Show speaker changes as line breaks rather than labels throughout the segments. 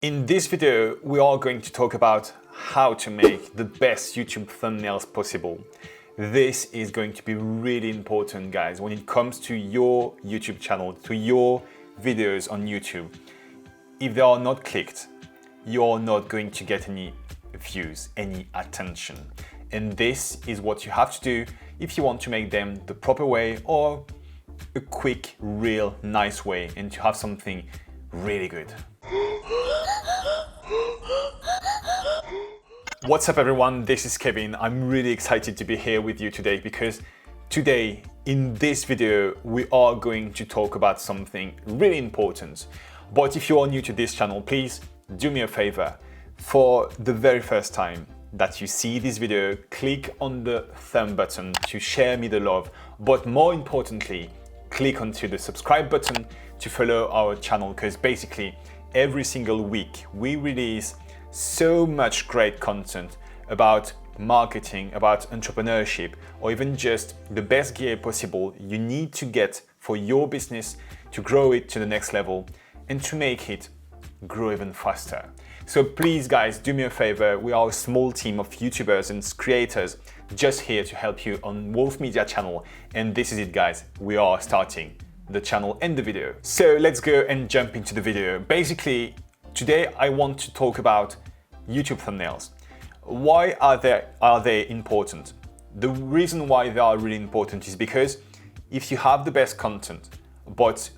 In this video, we are going to talk about how to make the best YouTube thumbnails possible. This is going to be really important, guys, when it comes to your YouTube channel, to your videos on YouTube. If they are not clicked, you're not going to get any views, any attention. And this is what you have to do if you want to make them the proper way or a quick, real, nice way and to have something really good. What's up everyone, this is Kevin. I'm really excited to be here with you today because today in this video we are going to talk about something really important. But if you are new to this channel, please do me a favor. For the very first time that you see this video, click on the thumb button to share me the love, but more importantly, click onto the subscribe button to follow our channel, because basically every single week we release so much great content about marketing, about entrepreneurship, or even just the best gear possible you need to get for your business to grow it to the next level and to make it grow even faster. So please guys, do me a favor. We are a small team of YouTubers and creators just here to help you on Wolf Media channel. And this is it guys, we are starting the channel and the video. So let's go and jump into the video. Basically, today I want to talk about YouTube thumbnails. Why are they important? The reason why they are really important is because if you have the best content, but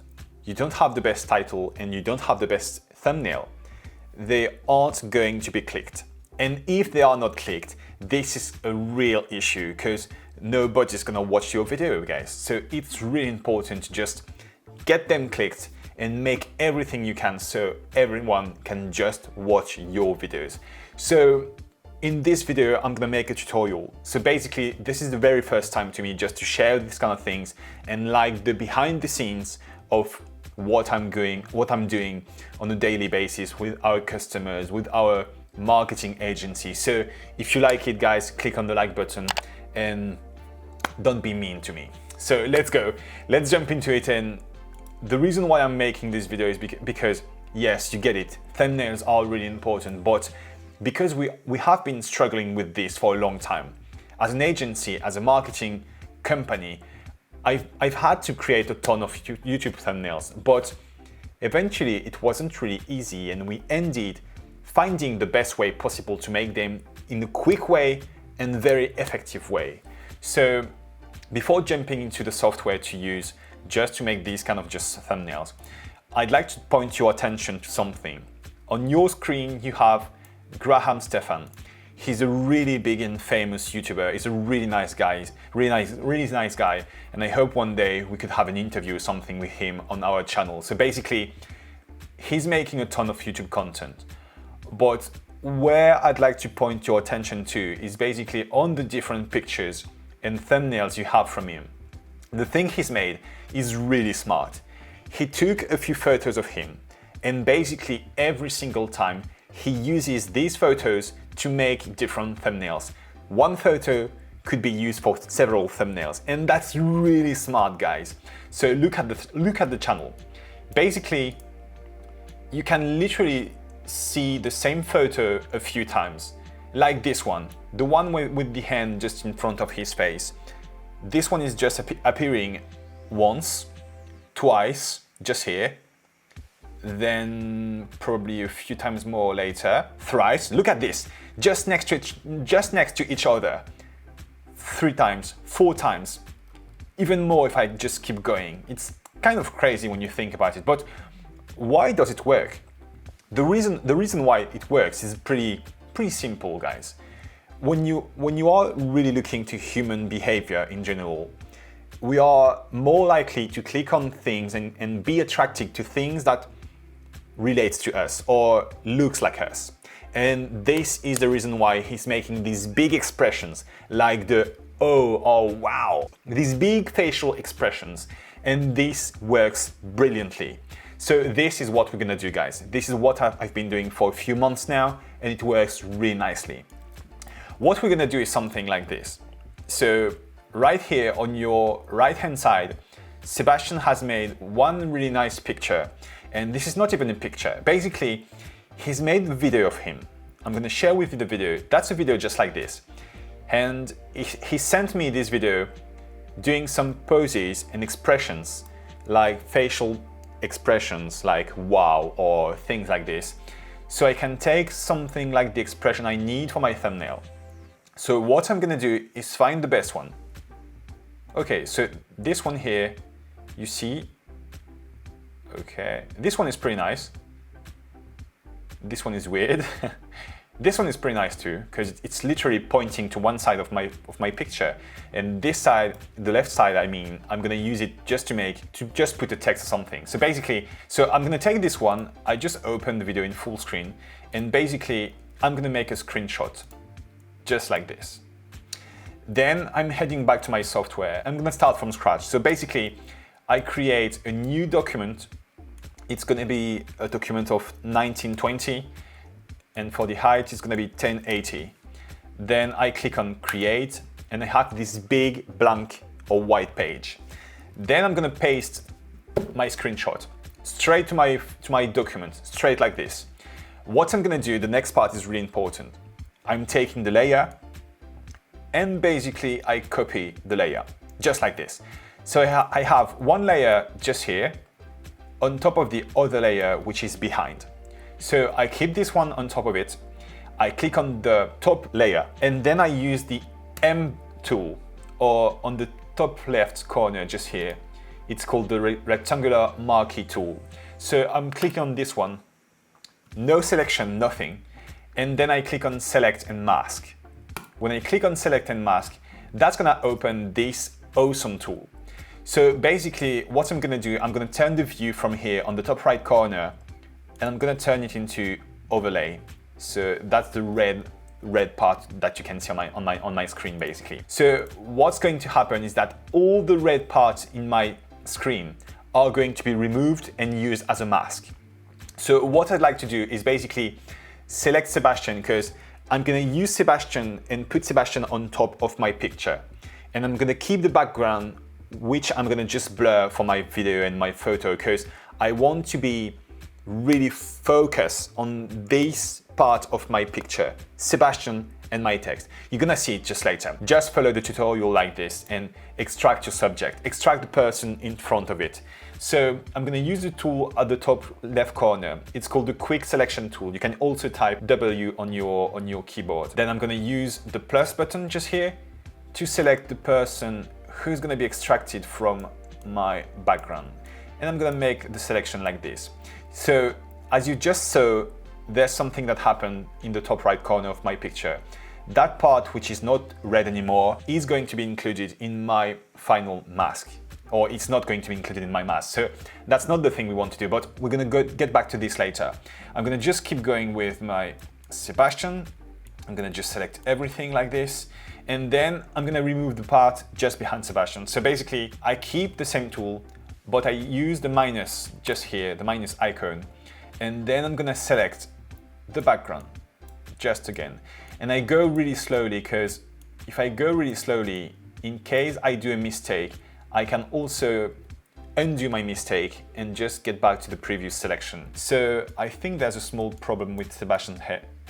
you don't have the best title and you don't have the best thumbnail, they aren't going to be clicked. And if they are not clicked, this is a real issue because nobody's gonna watch your video, guys. So it's really important to just get them clicked and make everything you can so everyone can just watch your videos. So in this video, I'm gonna make a tutorial. So basically, this is the very first time to me just to share these kind of things and like the behind the scenes of what I'm doing on a daily basis with our customers, with our marketing agency. So if you like it, guys, click on the like button and don't be mean to me. So let's go. Let's jump into it. And the reason why I'm making this video is because, yes, you get it, thumbnails are really important, but because we have been struggling with this for a long time. As an agency, as a marketing company, I've had to create a ton of YouTube thumbnails, but eventually it wasn't really easy and we ended finding the best way possible to make them in a quick way and very effective way. So before jumping into the software to use just to make these kind of just thumbnails, I'd like to point your attention to something. On your screen, you have Graham Stephan. He's a really big and famous YouTuber. He's a really nice guy, really nice guy. And I hope one day we could have an interview or something with him on our channel. So basically, he's making a ton of YouTube content. But where I'd like to point your attention to is basically on the different pictures and thumbnails you have from him. The thing he's made is really smart. He took a few photos of him, and basically every single time he uses these photos to make different thumbnails. One photo could be used for several thumbnails, and that's really smart, guys. So look at the channel. Basically, you can literally see the same photo a few times, like this one, the one with the hand just in front of his face. This one is just appearing once, twice, just here, then probably a few times more later, thrice. Look at this, just next to each other, 3 times, 4 times, even more if I just keep going. It's kind of crazy when you think about it, but why does it work? The reason why it works is pretty simple, guys. When you are really looking to human behavior in general, we are more likely to click on things and be attracted to things that relates to us or looks like us. And this is the reason why he's making these big expressions like the oh, wow, these big facial expressions. And this works brilliantly. So this is what we're gonna do, guys. This is what I've been doing for a few months now, and it works really nicely. What we're gonna do is something like this. So right here on your right hand side, Sebastian has made one really nice picture, and this is not even a picture. Basically, he's made a video of him. I'm gonna share with you the video. That's a video just like this. And he sent me this video doing some poses and expressions, like facial expressions like wow or things like this. So I can take something like the expression I need for my thumbnail. So what I'm gonna do is find the best one. Okay, so this one here, you see, okay, this one is pretty nice. This one is weird. This one is pretty nice too, because it's literally pointing to one side of my picture, and this side, the left side, I mean, I'm gonna use it just to just put a text or something. So basically, I'm gonna take this one. I just opened the video in full screen, and basically, I'm gonna make a screenshot, just like this. Then I'm heading back to my software. I'm gonna start from scratch. So basically, I create a new document. It's gonna be a document of 1920. And for the height, it's gonna be 1080. Then I click on create, and I have this big blank or white page. Then I'm gonna paste my screenshot straight to my document, straight like this. What I'm gonna do, the next part is really important. I'm taking the layer, and basically I copy the layer, just like this. So I have one layer just here, on top of the other layer, which is behind. So I keep this one on top of it, I click on the top layer, and then I use the M tool, or on the top left corner just here, it's called the rectangular marquee tool. So I'm clicking on this one, no selection, nothing, and then I click on select and mask. When I click on select and mask, that's gonna open this awesome tool. So basically what I'm gonna do, I'm gonna turn the view from here on the top right corner, and I'm gonna turn it into overlay. So that's the red part that you can see on my screen basically. So what's going to happen is that all the red parts in my screen are going to be removed and used as a mask. So what I'd like to do is basically select Sebastian, because I'm gonna use Sebastian and put Sebastian on top of my picture. And I'm gonna keep the background, which I'm gonna just blur for my video and my photo, because I want to be really focus on this part of my picture, Sebastian and my text. You're gonna see it just later. Just follow the tutorial like this and extract your subject, extract the person in front of it. So I'm gonna use the tool at the top left corner. It's called the quick selection tool. You can also type W on your keyboard. Then I'm gonna use the plus button just here to select the person who's gonna be extracted from my background. And I'm gonna make the selection like this. So as you just saw, there's something that happened in the top right corner of my picture. That part, which is not red anymore, is going to be included in my final mask, or it's not going to be included in my mask. So that's not the thing we want to do, but we're gonna get back to this later. I'm gonna just keep going with my Sebastian. I'm gonna just select everything like this, and then I'm gonna remove the part just behind Sebastian. So basically, I keep the same tool, but I use the minus just here, the minus icon, and then I'm gonna select the background just again. And I go really slowly, because if I go really slowly, in case I do a mistake, I can also undo my mistake and just get back to the previous selection. So I think there's a small problem with Sebastian's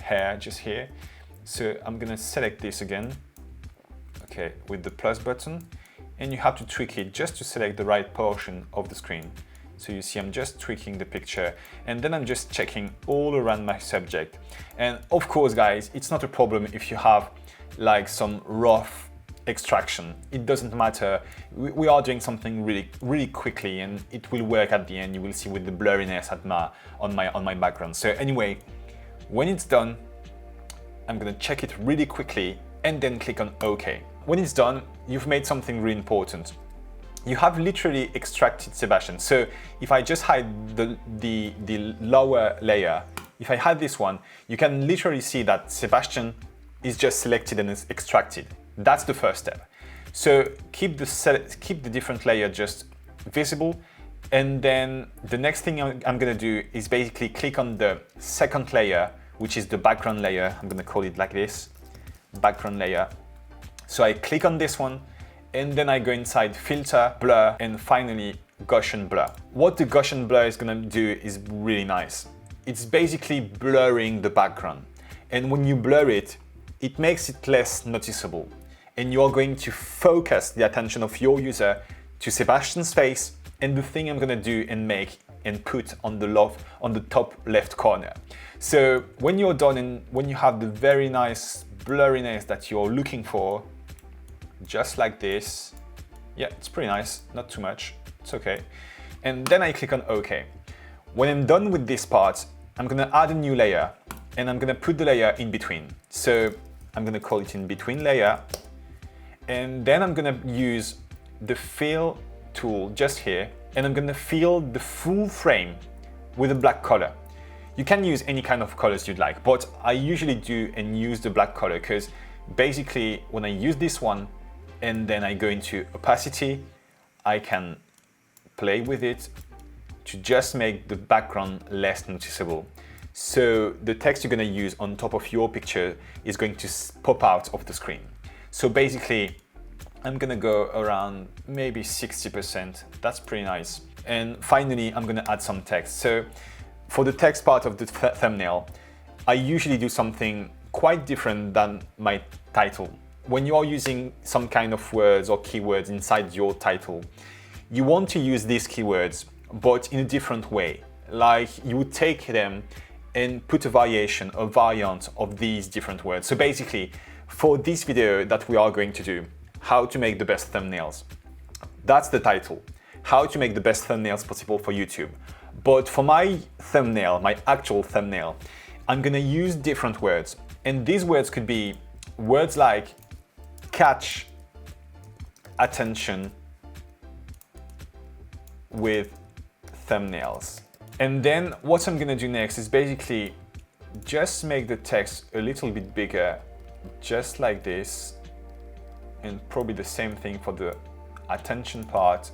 hair just here. So I'm gonna select this again, okay, with the plus button. And you have to tweak it just to select the right portion of the screen. So you see I'm just tweaking the picture, and then I'm just checking all around my subject. And of course guys, it's not a problem if you have like some rough extraction. It doesn't matter. We are doing something really quickly, and it will work at the end. You will see with the blurriness on my background. So anyway, when it's done, I'm gonna check it really quickly and then click on OK. When it's done, you've made something really important. You have literally extracted Sebastian. So if I just hide the lower layer, if I hide this one, you can literally see that Sebastian is just selected and is extracted. That's the first step. So keep the different layer just visible. And then the next thing I'm gonna do is basically click on the second layer, which is the background layer. I'm gonna call it like this, background layer. So I click on this one, and then I go inside filter, blur, and finally Gaussian blur. What the Gaussian blur is gonna do is really nice. it's basically blurring the background. And when you blur it, it makes it less noticeable. And you're going to focus the attention of your user to Sebastian's face and the thing I'm gonna do and make and put on the top left corner. So when you're done and when you have the very nice blurriness that you're looking for, just like this, yeah, it's pretty nice, not too much, it's okay. And then I click on OK. When I'm done with this part, I'm gonna add a new layer and I'm gonna put the layer in between. So I'm gonna call it in between layer, and then I'm gonna use the fill tool just here, and I'm gonna fill the full frame with a black color. You can use any kind of colors you'd like, but I usually do and use the black color because basically when I use this one and then I go into opacity, I can play with it to just make the background less noticeable. So the text you're gonna use on top of your picture is going to pop out of the screen. So basically, I'm gonna go around maybe 60%, that's pretty nice. And finally, I'm gonna add some text. So for the text part of the thumbnail, I usually do something quite different than my title. When you are using some kind of words or keywords inside your title, you want to use these keywords, but in a different way. Like you would take them and put a variant of these different words. So basically, for this video that we are going to do, how to make the best thumbnails, that's the title. How to make the best thumbnails possible for YouTube. But for my thumbnail, my actual thumbnail, I'm gonna use different words. And these words could be words like catch attention with thumbnails. And then what I'm gonna do next is basically just make the text a little bit bigger, just like this, and probably the same thing for the attention part.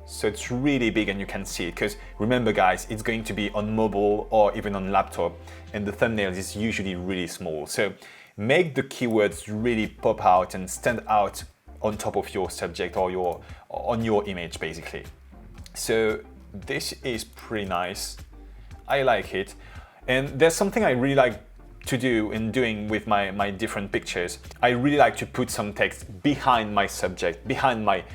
So it's really big and you can see it, because remember guys, it's going to be on mobile or even on laptop, and the thumbnail is usually really small. So make the keywords really pop out and stand out on top of your subject or on your image basically. So this is pretty nice. I like it. And there's something I really like to do in doing with my different pictures. I really like to put some text behind my subject, behind my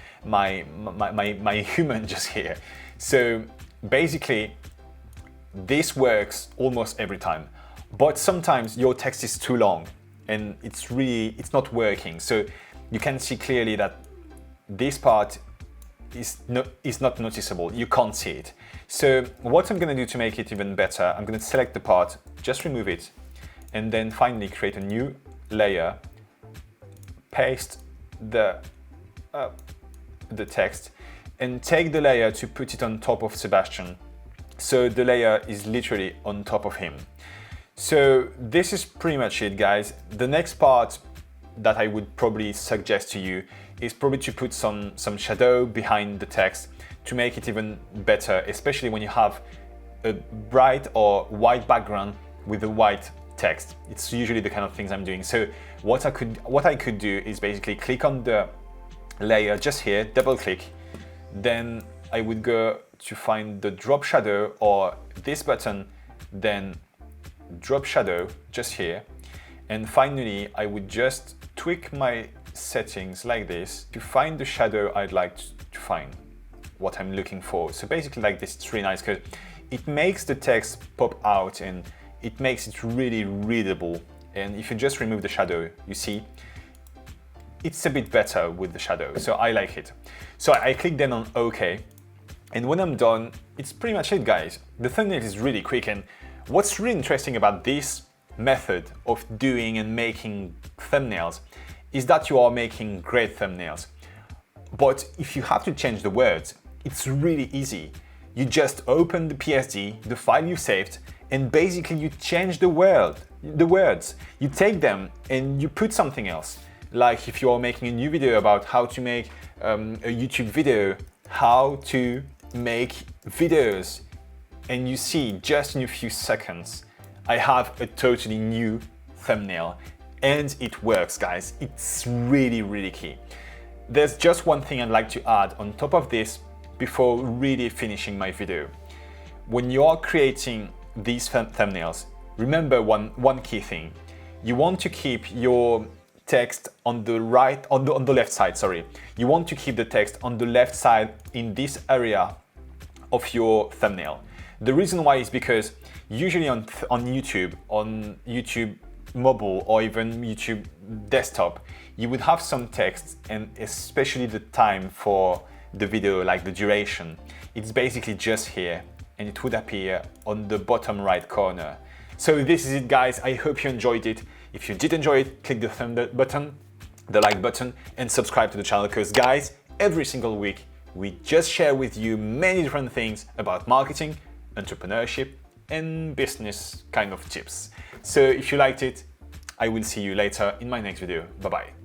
human just here. So basically, this works almost every time. But sometimes your text is too long and it's not working. So you can see clearly that this part is not noticeable. You can't see it. So what I'm gonna do to make it even better, I'm gonna select the part, just remove it, and then finally create a new layer, paste the text, and take the layer to put it on top of Sebastian. So the layer is literally on top of him. So this is pretty much it, guys. The next part that I would probably suggest to you is probably to put some shadow behind the text to make it even better, especially when you have a bright or white background with a white text. It's usually the kind of things I'm doing. So what I could do is basically click on the layer just here, double click, then I would go to find the drop shadow or this button, then drop shadow just here. And finally, I would just tweak my settings like this to find the shadow I'd like to find, what I'm looking for. So basically like this, it's really nice because it makes the text pop out and it makes it really readable. And if you just remove the shadow, you see, it's a bit better with the shadow. So I like it. So I click then on OK. And when I'm done, it's pretty much it, guys. The thumbnail is really quick. And what's really interesting about this method of doing and making thumbnails is that you are making great thumbnails. But if you have to change the words, it's really easy. You just open the PSD, the file you saved, and basically you change the words. You take them and you put something else. Like if you are making a new video about how to make a YouTube video, how to make videos, and you see just in a few seconds, I have a totally new thumbnail. And it works, guys. It's really key. There's just one thing I'd like to add on top of this before really finishing my video. When you are creating these thumbnails, remember one key thing. You want to keep your text on the left side, sorry. You want to keep the text on the left side in this area of your thumbnail. The reason why is because usually on YouTube mobile or even YouTube desktop, you would have some text, and especially the time for the video, like the duration, it's basically just here, and it would appear on the bottom right corner. So this is it, guys. I hope you enjoyed it. If you did enjoy it, click the thumb button, the like button, and subscribe to the channel, because guys, every single week we just share with you many different things about marketing, entrepreneurship, and business kind of tips. So if you liked it, I will see you later in my next video. Bye bye.